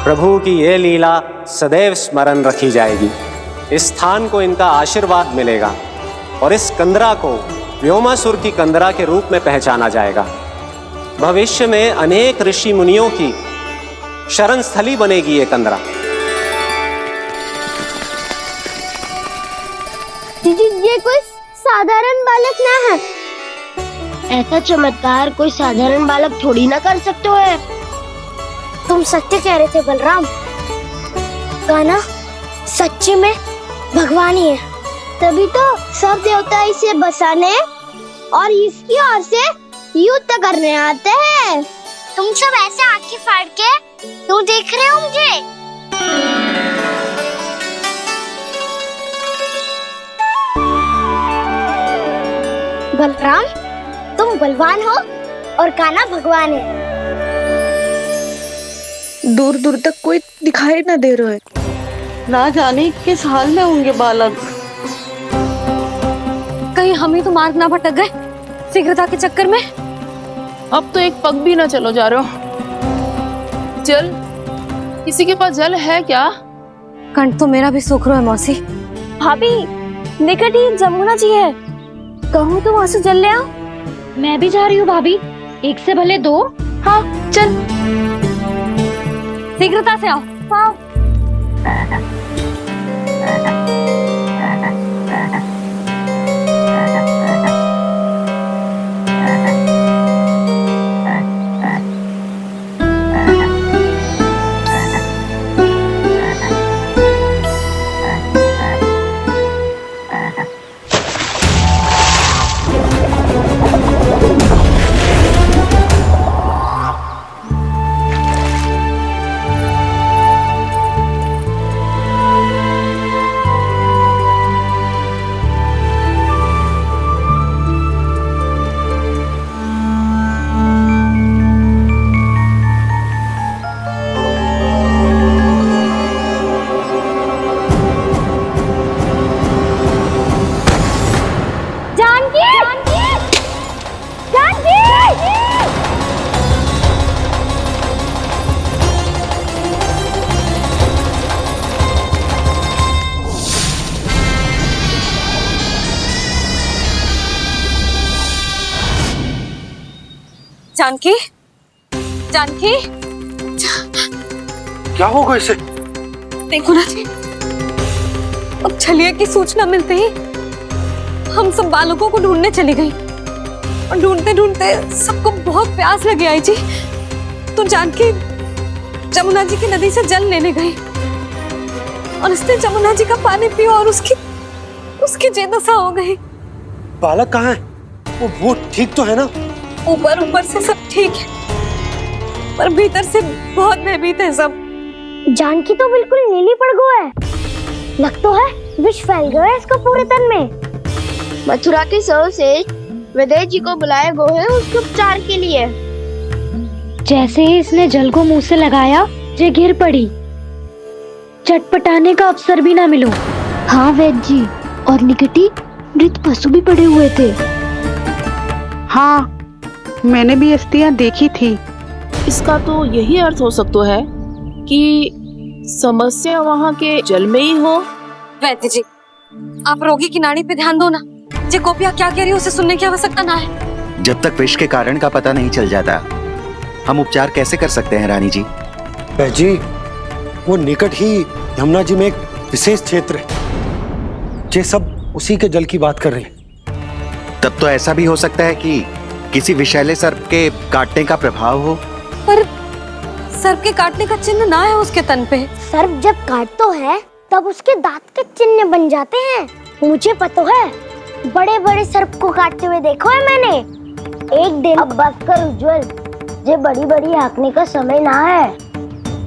प्रभु की ये लीला सदैव स्मरण रखी जाएगी। इस स्थान को इनका आशीर्वाद मिलेगा और इस कंदरा को व्योमासुर की कंदरा के रूप में पहचाना जाएगा। भविष्य में अनेक ऋषि मुनियों की शरण स्थली बनेगी ये कंदरा। दीदी, ये कोई साधारण बालक ना है। ऐसा चमत्कार कोई साधारण बालक थोड़ी ना कर सकते हो। तुम सत्य कह रहे थे बलराम, गाना सच्चे में भगवान ही है, तभी तो सब देवता इसे बसाने और इसकी ओर से युद्ध करने आते हैं। तुम सब ऐसे आंखें फाड़ के क्यों देख रहे हो मुझे? बलराम, तुम बलवान हो और कान्हा भगवान है। दूर दूर तक कोई दिखाई न दे रहा है। ना जाने किस हाल में होंगे बालक। कहीं हम ही तो मार्ग ना भटक गए शीघ्रता के चक्कर में। अब तो एक पग भी ना चलो जा रहे हो। जल, किसी के पास जल है क्या? कंठ तो मेरा भी सूख रहा है मौसी। भाभी, निकट ही जमुना जी है, कहूँ तो वहाँ से जल ले आओ। मैं भी जा रही हूँ भाभी, एक से भले दो। हाँ चल, शीघ्रता से आओ। हाँ। जानकी, जानकी, क्या होगा इसे? देखो ना जी, अब छलिया की सूचना मिलते ही हम सब बालकों को ढूंढने चली गई और ढूंढते ढूंढते सबको बहुत प्यास लगी आई जी। तो जानकी जमुना जी की नदी से जल लेने गई और उसने जमुना जी का पानी पिया और उसकी जेदशा हो गई। बालक कहाँ है? वो ठीक तो है ना? ऊपर ऊपर से सब ठीक है, पर भीतर से बहुत भयभीत है सब। जानकी तो बिल्कुल नीली पड़ गई है। लग तो है विष फैल गया है इसका पूरे तन में। मथुरा के सौ से विदेश जी को बुलाए गए हैं उसके उपचार के लिए। जैसे ही इसने जल को मुंह से लगाया, जे गिर पड़ी। चटपटाने का अवसर भी ना मिलो। हाँ वैद्य जी, और निकटी मृत पशु भी पड़े हुए थे। हाँ, मैंने भी अस्थियां देखी थी। इसका तो यही अर्थ हो सकता है कि समस्या वहाँ के जल में ही हो। वैद्य जी, आप रोगी की नाड़ी पे ध्यान दो ना। जे गोपिया क्या कह रही है उसे सुनने की आवश्यकता ना है। जब तक विष के कारण का पता नहीं चल जाता, हम उपचार कैसे कर सकते हैं रानी जी? जी, वो निकट ही यमुना जी में एक विशेष क्षेत्र है। ये सब उसी के जल की बात कर रहे हैं। तब तो ऐसा भी हो सकता है कि किसी विषैले सर्प के काटने का प्रभाव हो। पर सर्प के काटने का चिन्ह ना है उसके तन पे। सर्प जब काटता है तब उसके दांत के चिन्ह बन जाते हैं। मुझे पता है, बड़े बड़े सर्प को काटते हुए देखो है मैंने। एक दिन अब बस कर उज्जवल, ये बड़ी बड़ी हाँकने का समय ना है।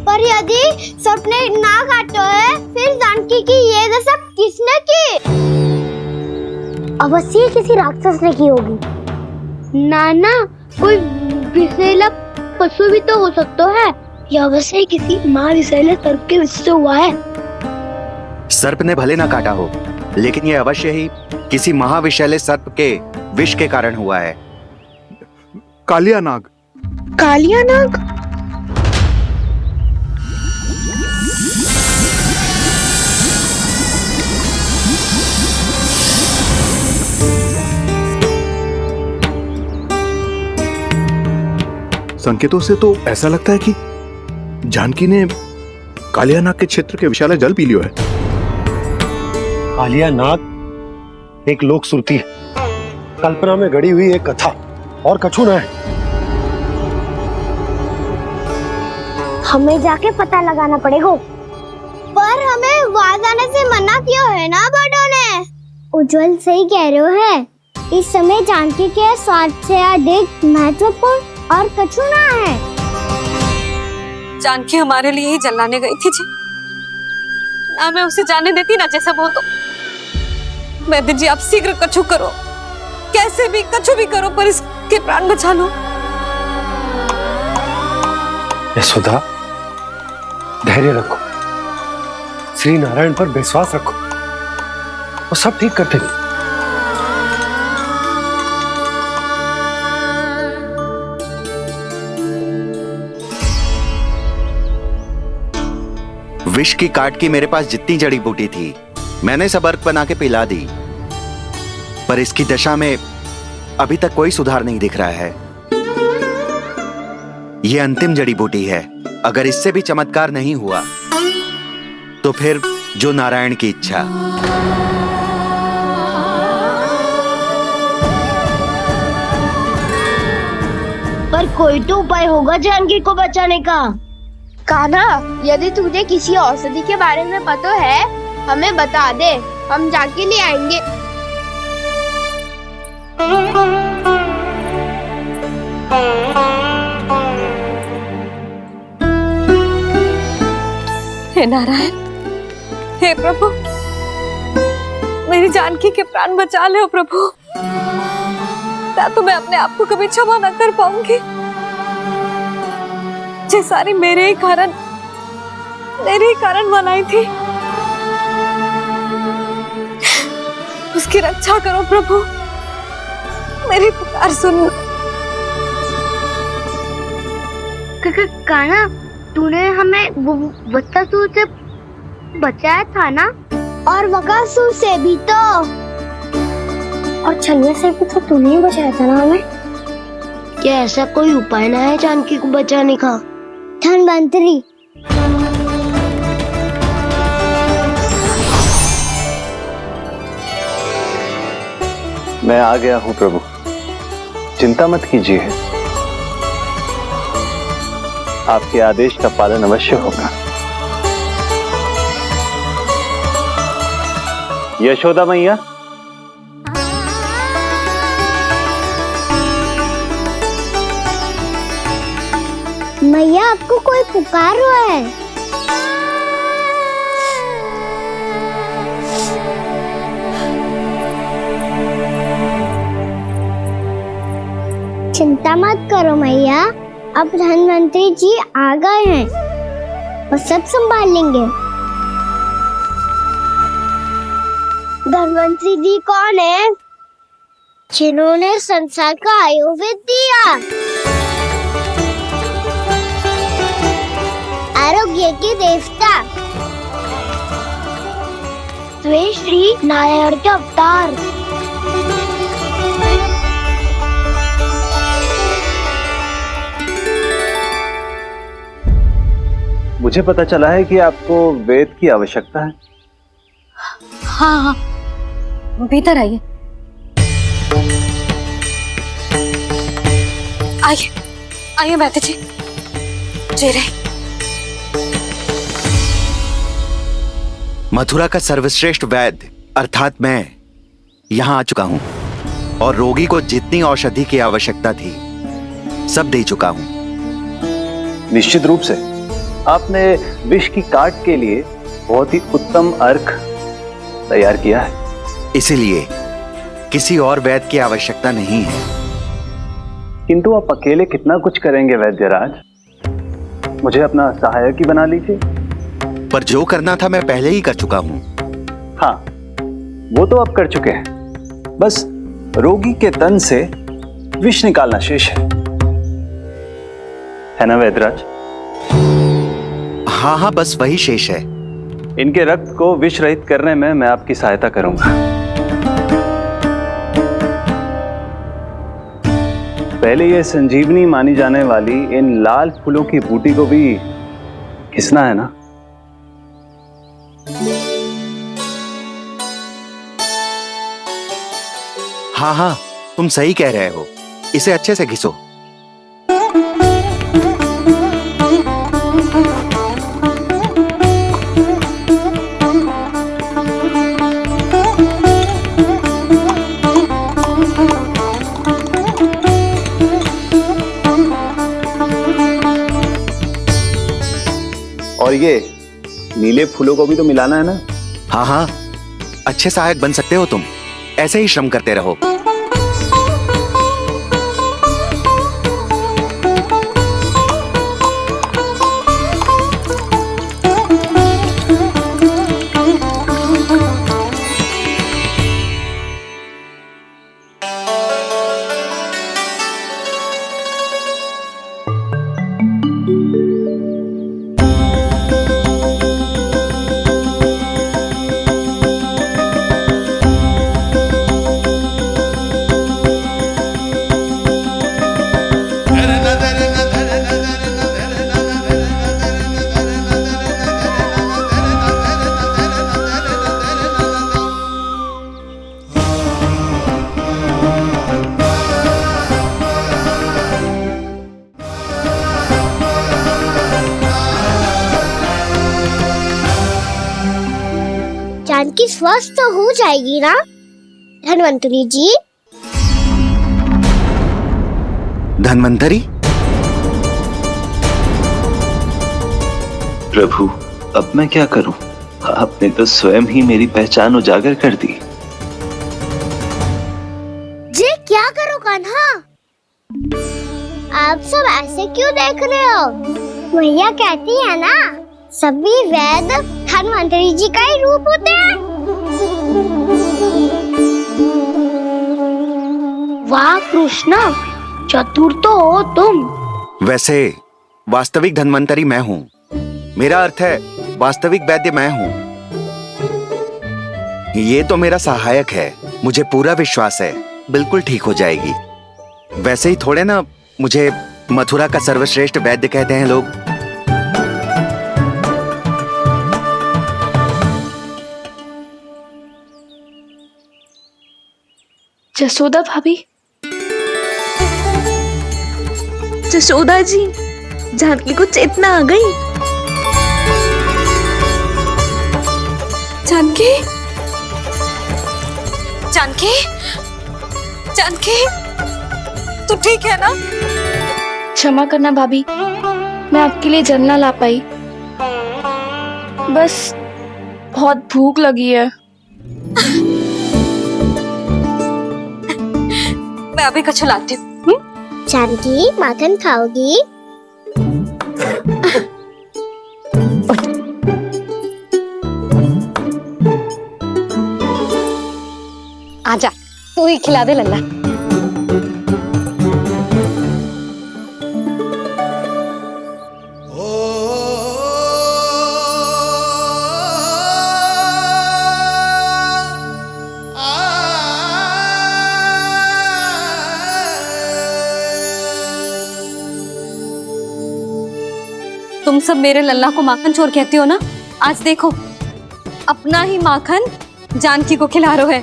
पर यदि सर्प ने ना काटो है, फिर जानकी की ये दशा किसने की? अवश्य किसी राक्षस ने की होगी। नाना, कोई विषैला पशु भी तो हो सकता है। यह अवश्य किसी महाविषैले सर्प के विष से हुआ है। सर्प ने भले ना काटा हो, लेकिन यह अवश्य ही किसी महाविषैले सर्प के विष के कारण हुआ है। कालिया नाग। कालिया नाग? संकेतों से तो ऐसा लगता है कि जानकी ने कालिया नाग के क्षेत्र के विशाल जल पी लियो है। कालिया नाग एक लोक श्रुति है, कल्पना में गढ़ी हुई एक कथा, और कछु न है। हमें जाके पता लगाना पड़ेगा। पर हमें वहां जाने से मना किया है ना बड़ों ने। उज्जवल सही कह रहे हो है। इस समय जानकी के स्वास्थ्य से अधिक महत्वपूर्ण और कछु ना है। जानकी हमारे लिए ही जलाने गई थी जी। ना मैं उसे जाने देती, ना जैसा वो तो। वैद्य जी, आप शीघ्र कछु करो, कैसे भी कछु भी करो, पर इसके प्राण बचा लो। यशोदा, धैर्य रखो, श्री नारायण पर विश्वास रखो, वो सब ठीक कर देंगे। विष की काट की मेरे पास जितनी जड़ी बूटी थी, मैंने सब अर्क बना के पिला दी, पर इसकी दशा में अभी तक कोई सुधार नहीं दिख रहा है। यह अंतिम जड़ी बूटी है। अगर इससे भी चमत्कार नहीं हुआ, तो फिर जो नारायण की इच्छा। पर कोई तो उपाय होगा जानकी को बचाने का। कान्हा, यदि तुझे किसी औषधि के बारे में पता है, हमें बता दे, हम जाके ले आएंगे। हे नारायण, हे प्रभु, मेरी जानकी के प्राण बचा ले प्रभु। या तो मैं अपने आप को कभी क्षमा न कर पाऊंगी। ये सारी मेरे ही कारण बनाई थी। उसकी रक्षा करो प्रभु, मेरी पुकार सुनो। कान्हा, तूने हमें वत्सासुर से बचाया था ना? और बकासुर से भी तो, और छन्ने से भी तो तूने ही बचाया था ना हमें। क्या ऐसा कोई उपाय ना है जानकी को बचाने का? धनवंतरी, मैं आ गया हूं प्रभु, चिंता मत कीजिए, आपके आदेश का पालन अवश्य होगा। यशोदा मैया, मैया आपको कोई पुकार रहा है। चिंता मत करो मैया, अब धनवंतरी जी आ गए हैं, वो सब संभाल लेंगे। धनवंतरी जी कौन है? जिन्होंने संसार का आयुर्वेद दिया, आरोग्य के देवता, वे श्री नारायण के अवतार। मुझे पता चला है कि आपको वेद की आवश्यकता है। हाँ हाँ, भीतर आइए। आइए आइए बैठे जी। जी रहे। मथुरा का सर्वश्रेष्ठ वैद्य अर्थात मैं यहाँ आ चुका हूँ और रोगी को जितनी औषधि की आवश्यकता थी सब दे चुका हूँ। निश्चित रूप से आपने विष की काट के लिए बहुत ही उत्तम अर्क तैयार किया है, इसीलिए किसी और वैद्य की आवश्यकता नहीं है। किंतु आप अकेले कितना कुछ करेंगे वैद्यराज, मुझे अपना सहायक ही बना लीजिए। पर जो करना था मैं पहले ही कर चुका हूँ। हाँ, वो तो आप कर चुके हैं, बस रोगी के तन से विष निकालना शेष है ना वैद्यराज? हाँ हाँ, बस वही शेष है। इनके रक्त को विष रहित करने में मैं आपकी सहायता करूंगा। पहले ये संजीवनी मानी जाने वाली इन लाल फूलों की बूटी को भी घिसना है ना? हाँ हाँ, तुम सही कह रहे हो, इसे अच्छे से घिसो। और ये नीले फूलों को भी तो मिलाना है ना? हाँ हाँ, अच्छे सहायक बन सकते हो तुम, ऐसे ही श्रम करते रहो। जानकी स्वस्थ हो जाएगी ना धनवंतरी जी? धनवंतरी? प्रभु, अब मैं क्या करूं? आपने तो स्वयं ही मेरी पहचान उजागर कर दी। जी क्या करो कान्हा? आप सब ऐसे क्यों देख रहे हो? मैया कहती है ना, सभी वैद्य धनवंतरी जी का ही रूप होते हैं। वाह कृष्णा, चतुर तो हो तुम। वैसे वास्तविक धनवंतरी मैं हूँ, मेरा अर्थ है वास्तविक वैद्य मैं हूँ। ये तो मेरा सहायक है, मुझे पूरा विश्वास है बिल्कुल ठीक हो जाएगी। वैसे ही थोड़े ना मुझे मथुरा का सर्वश्रेष्ठ वैद्य कहते हैं लोग। जसोदा भाभी, जसोदा जी, जानकी को चेतना आ गई। जानकी, जानकी, जानकी, तू ठीक है ना? क्षमा करना भाभी, मैं आपके लिए जल ना ला पाई, बस बहुत भूख लगी है। मैं अभी कछु लाती हूँ। जानकी माखन खाओगी? आजा, तू ही खिला दे लल्ला। तुम सब मेरे लल्ला को माखन चोर कहती हो ना? आज देखो, अपना ही माखन जानकी को खिला रहे है।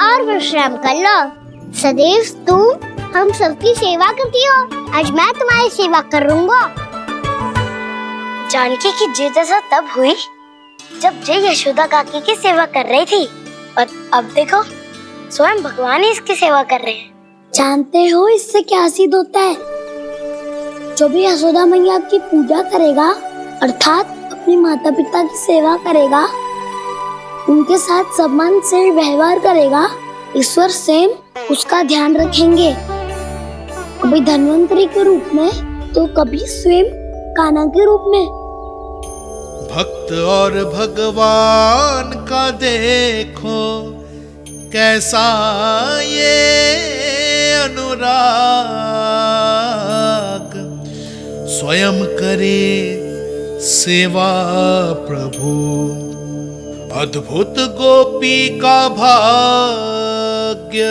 और विश्राम कर लो। सदैव तुम हम सबकी सेवा करती हो, आज मैं तुम्हारी सेवा करूंगा। जानकी की जिज्ञासा तब हुई जब जय यशोदा काकी की सेवा कर रही थी, और अब देखो स्वयं भगवान ही इसकी सेवा कर रहे हैं। जानते हो इससे क्या सिद्ध होता है? जो भी यशोदा मैया की पूजा करेगा, अर्थात अपने माता पिता की सेवा करेगा, उनके साथ सम्मान से व्यवहार करेगा, ईश्वर स्वयं उसका ध्यान रखेंगे। कभी धन्वंतरी के रूप में तो कभी स्वयं कान्हा के रूप में। भक्त और भगवान का देखो कैसा ये अनुराग, स्वयं करे सेवा प्रभु, अद्भुत गोपी का भाग्य।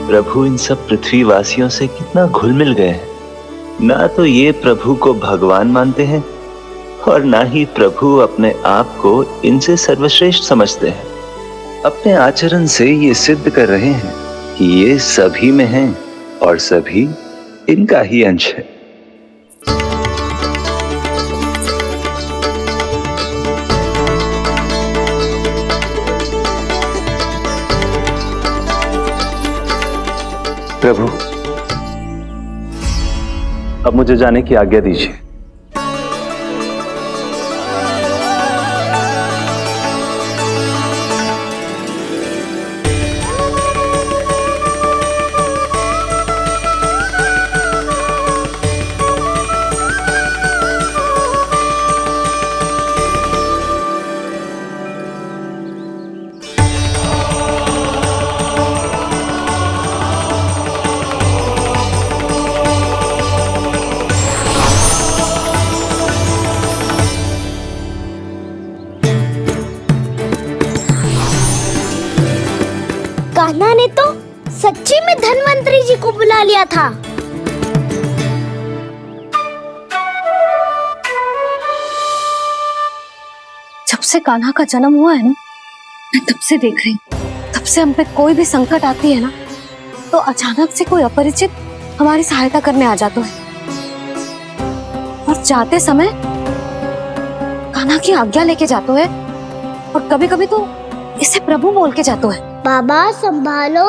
प्रभु इन सब पृथ्वीवासियों से कितना घुल मिल गए हैं। ना तो ये प्रभु को भगवान मानते हैं और ना ही प्रभु अपने आप को इनसे सर्वश्रेष्ठ समझते हैं। अपने आचरण से ये सिद्ध कर रहे हैं कि ये सभी में हैं और सभी इनका ही अंश है। प्रभु, अब मुझे जाने की आज्ञा दीजिए। कान्हा ने तो सच्ची में धन्वंतरी जी को बुला लिया था। जब से कान्हा का जन्म हुआ है ना, मैं तब से देख रही हूँ, तब से हम पे कोई भी संकट आती है ना, तो अचानक से कोई अपरिचित हमारी सहायता करने आ जाता है, और जाते समय कान्हा की आज्ञा लेके जाते है, और कभी कभी तो इसे प्रभु बोल के जाते है। बाबा संभालो।